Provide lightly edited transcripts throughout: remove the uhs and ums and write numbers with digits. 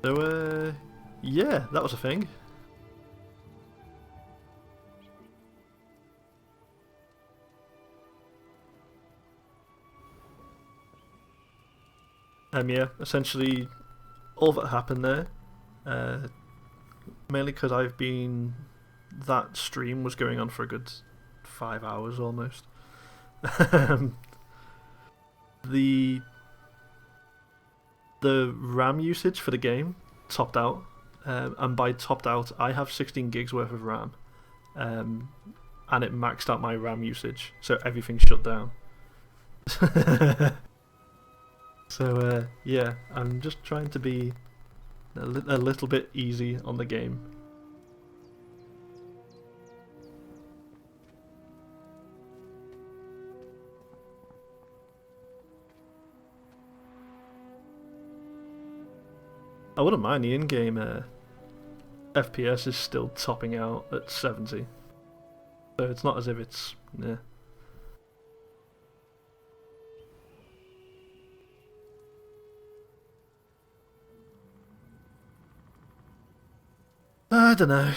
So, yeah, that was a thing. Yeah, essentially all that happened there, uh, mainly because that stream was going on for a good 5 hours almost. the the RAM usage for the game topped out, and by topped out, I have 16 gigs worth of RAM, and it maxed out my RAM usage, so everything shut down. So yeah, I'm just trying to be a little bit easy on the game. I wouldn't mind the in-game FPS is still topping out at 70, so it's not as if it's yeah. I don't know.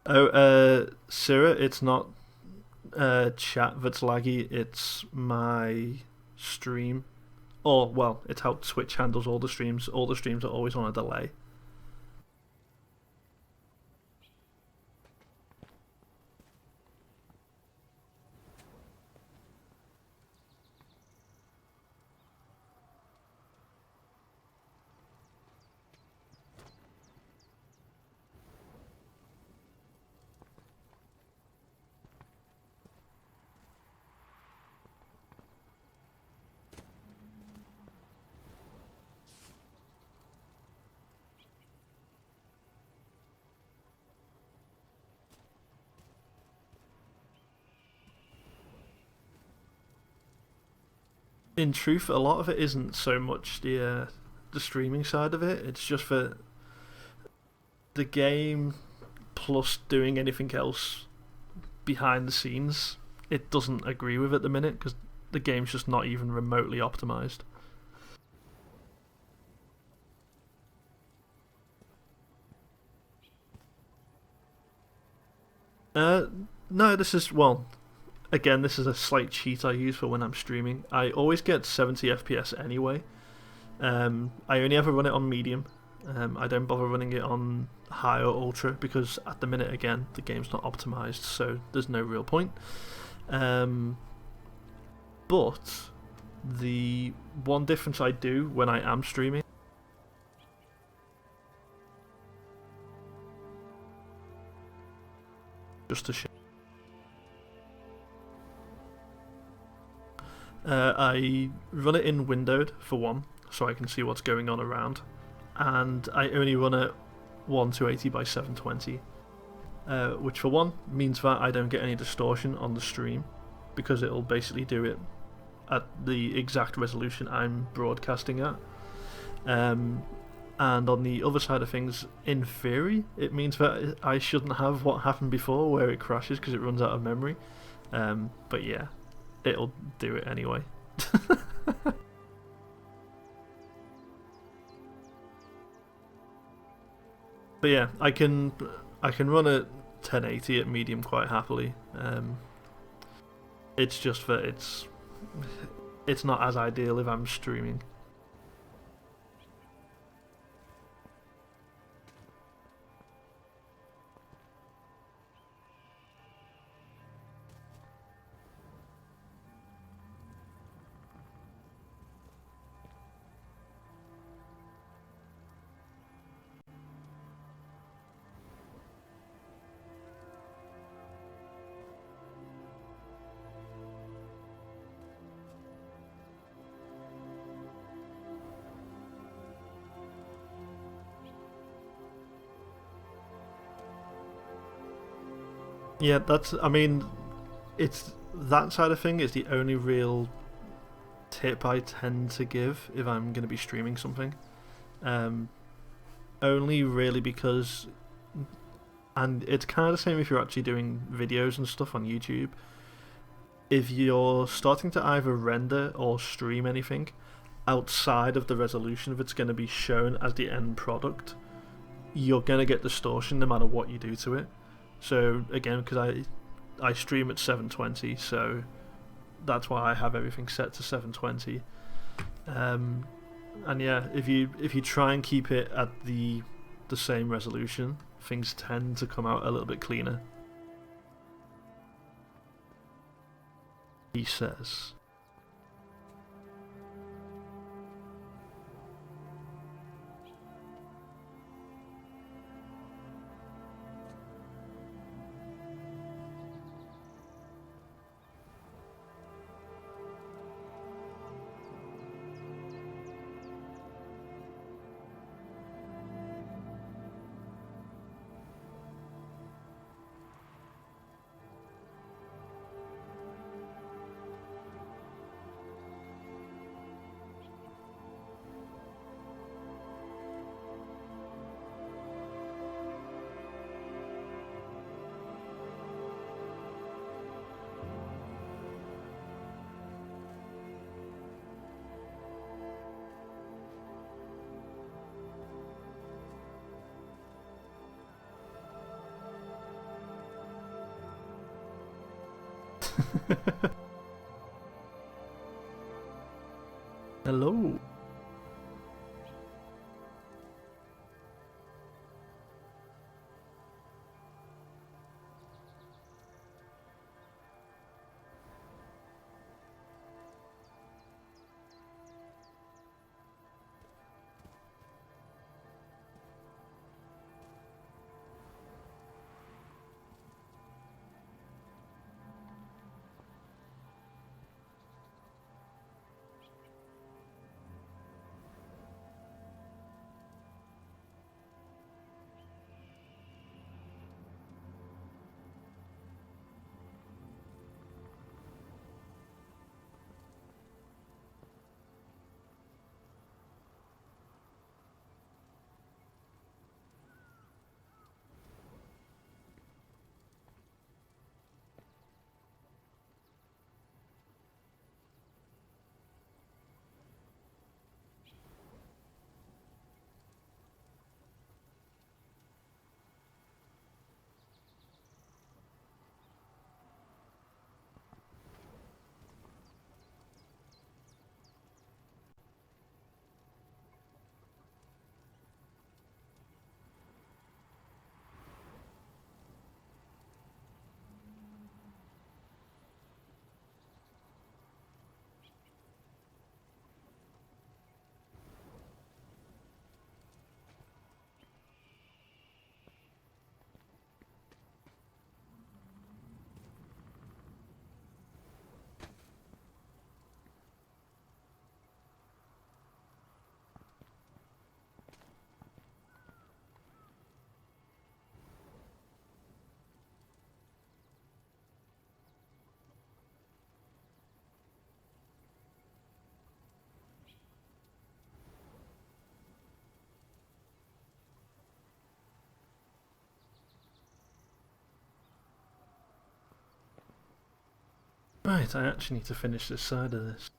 Oh, Sarah, it's not chat that's laggy, it's my stream. Or, well, it's how Twitch handles all the streams. All the streams are always on a delay. In truth, a lot of it isn't so much the streaming side of it. It's just for the game plus doing anything else behind the scenes. It doesn't agree with at the minute because the game's just not even remotely optimized. No, this is well. Again, this is a slight cheat I use for when I'm streaming. I always get 70 FPS anyway. I only ever run it on medium. I don't bother running it on high or ultra because at the minute, again, the game's not optimized, so there's no real point. But the one difference I do when I am streaming, just to show, I run it in windowed for one, so I can see what's going on around, and I only run it 1280 by 720, which for one means that I don't get any distortion on the stream because it'll basically do it at the exact resolution I'm broadcasting at. And on the other side of things, in theory, it means that I shouldn't have what happened before where it crashes because it runs out of memory. But yeah, it'll do it anyway. But yeah, I can run at 1080 at medium quite happily. It's just that it's not as ideal if I'm streaming. Yeah, I mean, it's that side of thing is the only real tip I tend to give if I'm going to be streaming something. Only really because, and it's kind of the same if you're actually doing videos and stuff on YouTube. if you're starting to either render or stream anything outside of the resolution that's going to be shown as the end product, you're going to get distortion no matter what you do to it. So again, because I stream at 720, so that's why I have everything set to 720. And yeah, if you try and keep it at the same resolution, things tend to come out a little bit cleaner. He says. Hello. Right, I actually need to finish this side of this.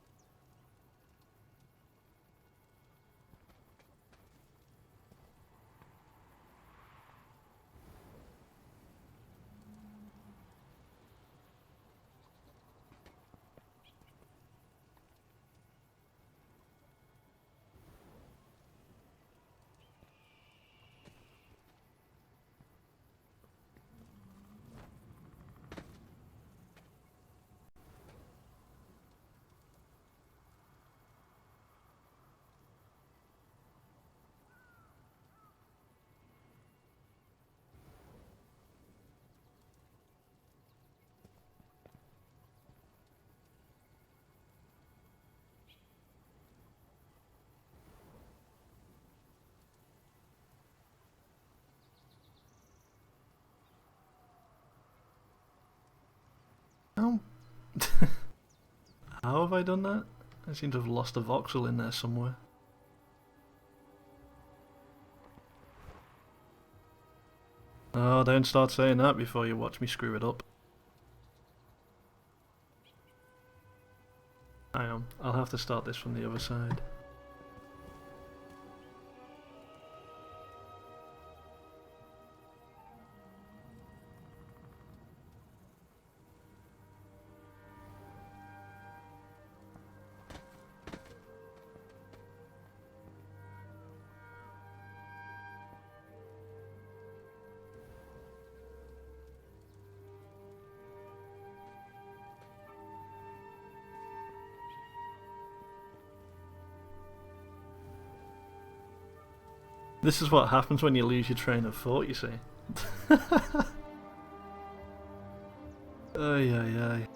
How? How have I done that? I seem to have lost a voxel in there somewhere. Oh, don't start saying that before you watch me screw it up. Hang on, I'll have to start this from the other side. This is what happens when you lose your train of thought, you see. Ay, ay, ay.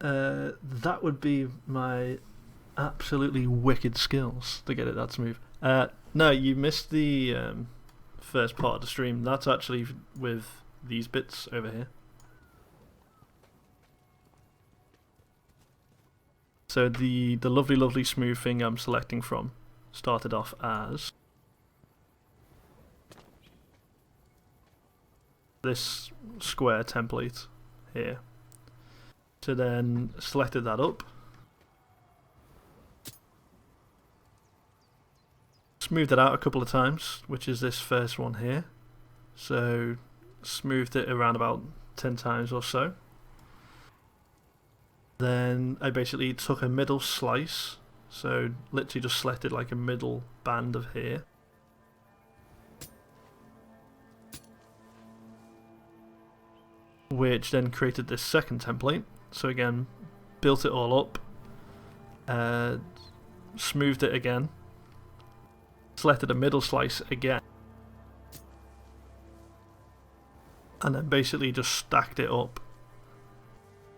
That would be my absolutely wicked skills to get it that smooth. No, you missed the first part of the stream. That's actually with these bits over here. So the lovely smooth thing I'm selecting from started off as this square template here. So then selected that up, smoothed it out a couple of times, which is this first one here. So smoothed it around about 10 times or so. Then I basically took a middle slice, so literally just selected like a middle band of hair. Which then created this second template. So again, built it all up, smoothed it again, selected a middle slice again, and then basically just stacked it up.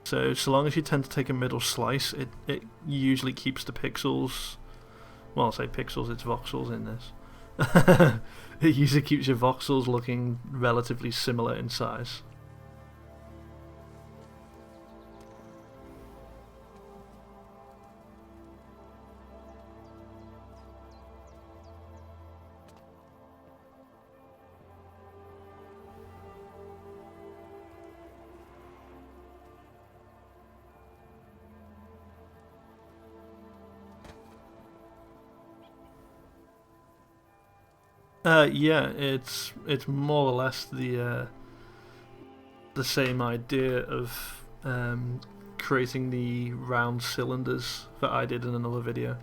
So long as you tend to take a middle slice, it usually keeps the pixels, well, I'll say pixels, it's voxels in this. It usually keeps your voxels looking relatively similar in size. Yeah, it's more or less the same idea of creating the round cylinders that I did in another video.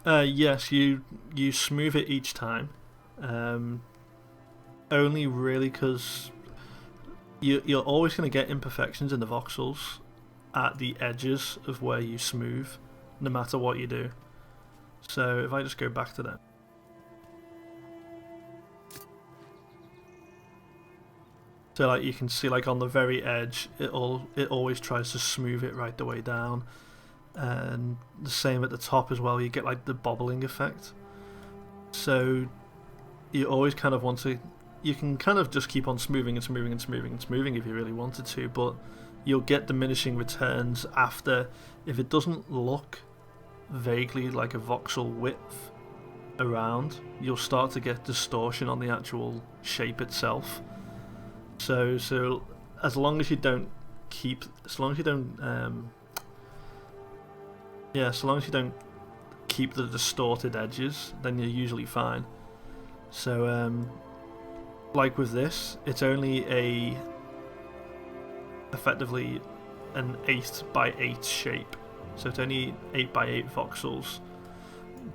Yes, you smooth it each time. Only really because you're always going to get imperfections in the voxels at the edges of where you smooth, no matter what you do. So if I just go back to that. So like you can see, like on the very edge, it always tries to smooth it right the way down. And the same at the top as well, you get like the bobbling effect. So you always kind of want to, you can kind of just keep on smoothing and smoothing and smoothing and smoothing if you really wanted to, but you'll get diminishing returns after, if it doesn't look vaguely like a voxel width around, you'll start to get distortion on the actual shape itself. So as long as you don't keep, so long as you don't keep the distorted edges, then you're usually fine. So like with this, it's only effectively an 8x8 shape, so it's only 8x8 voxels,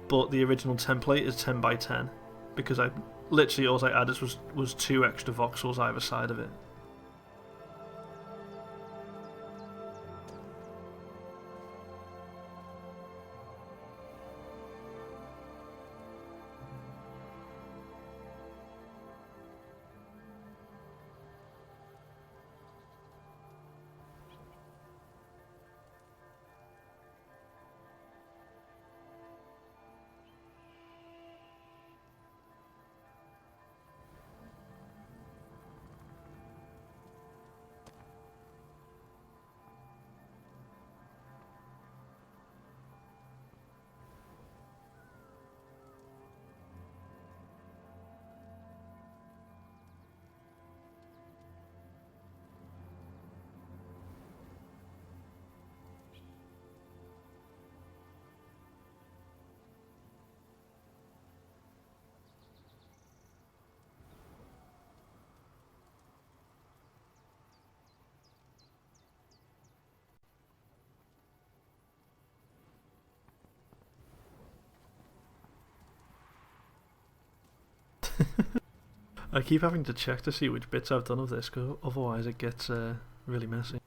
but the original template is 10x10 because I literally all I added was 2 extra voxels either side of it. I keep having to check to see which bits I've done of this, because otherwise it gets really messy.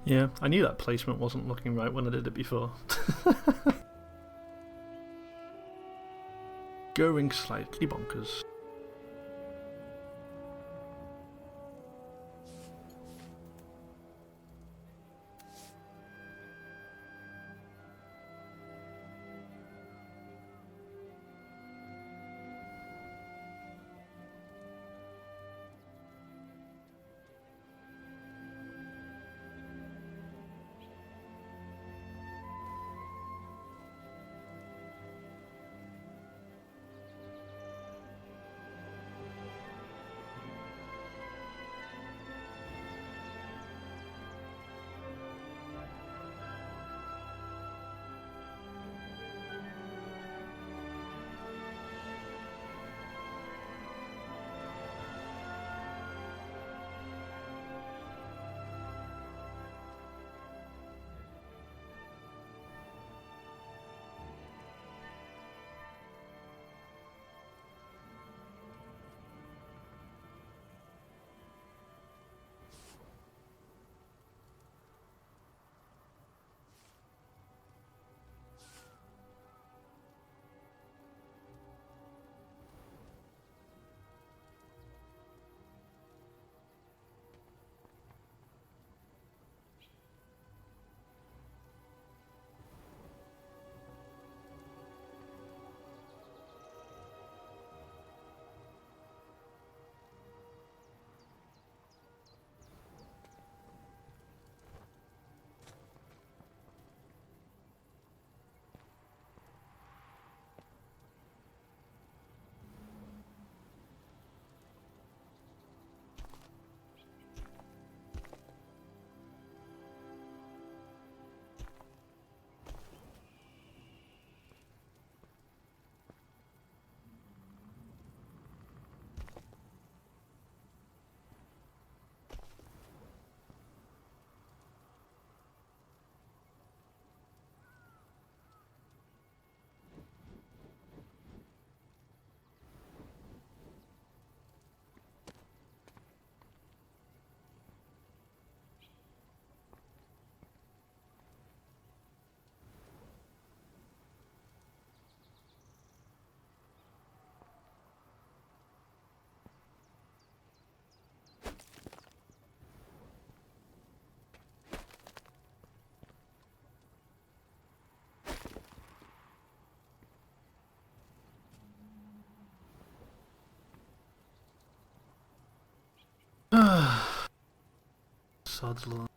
Yeah, I knew that placement wasn't looking right when I did it before. Going slightly bonkers. Sod's law.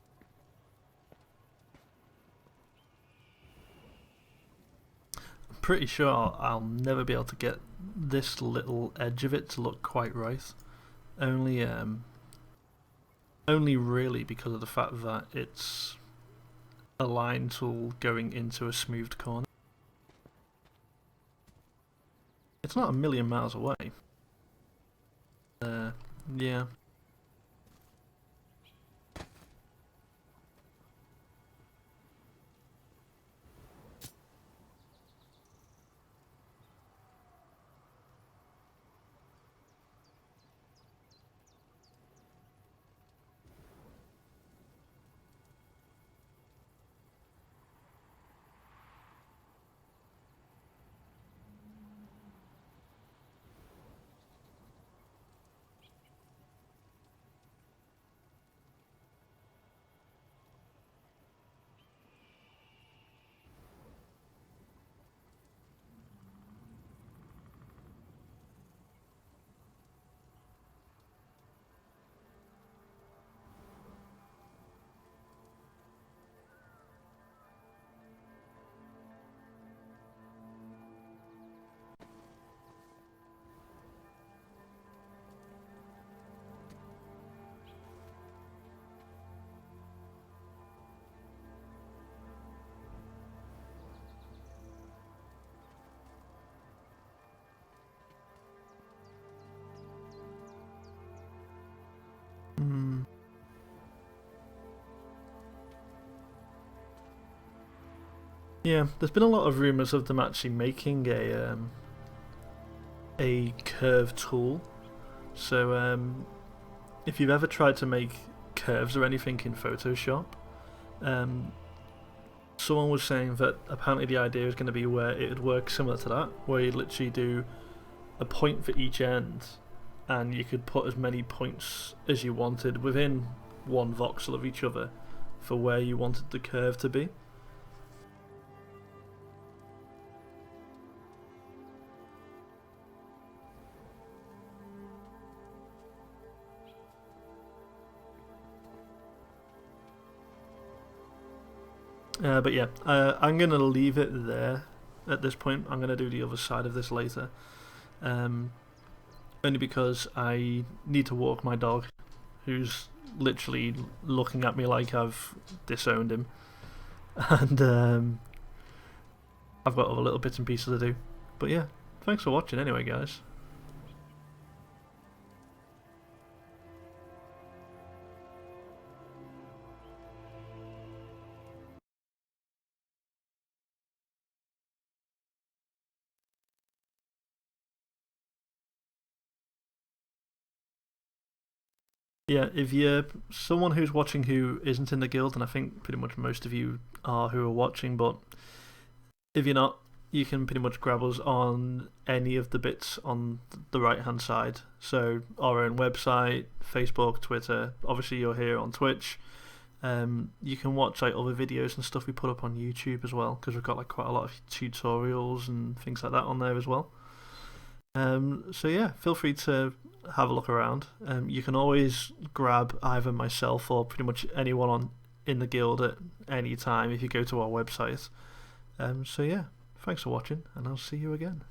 I'm pretty sure I'll never be able to get this little edge of it to look quite right. Only really because of the fact that it's a line tool going into a smoothed corner. It's not a million miles away. Yeah. Yeah, there's been a lot of rumours of them actually making a curve tool. So if you've ever tried to make curves or anything in Photoshop, someone was saying that apparently the idea is going to be where it would work similar to that, where you literally do a point for each end, and you could put as many points as you wanted within one voxel of each other for where you wanted the curve to be. But yeah, I'm going to leave it there at this point. I'm going to do the other side of this later. Only because I need to walk my dog, who's literally looking at me like I've disowned him. And I've got other little bits and pieces to do. But yeah, thanks for watching anyway, guys. Yeah, if you're someone who's watching who isn't in the guild, and I think pretty much most of you are who are watching, but if you're not, you can pretty much grab us on any of the bits on the right hand side. So our own website, Facebook, Twitter, obviously you're here on Twitch. You can watch like other videos and stuff we put up on YouTube as well, because we've got like quite a lot of tutorials and things like that on there as well. So yeah, feel free to have a look around. You can always grab either myself or pretty much anyone in the guild at any time if you go to our website. So yeah, thanks for watching, and I'll see you again.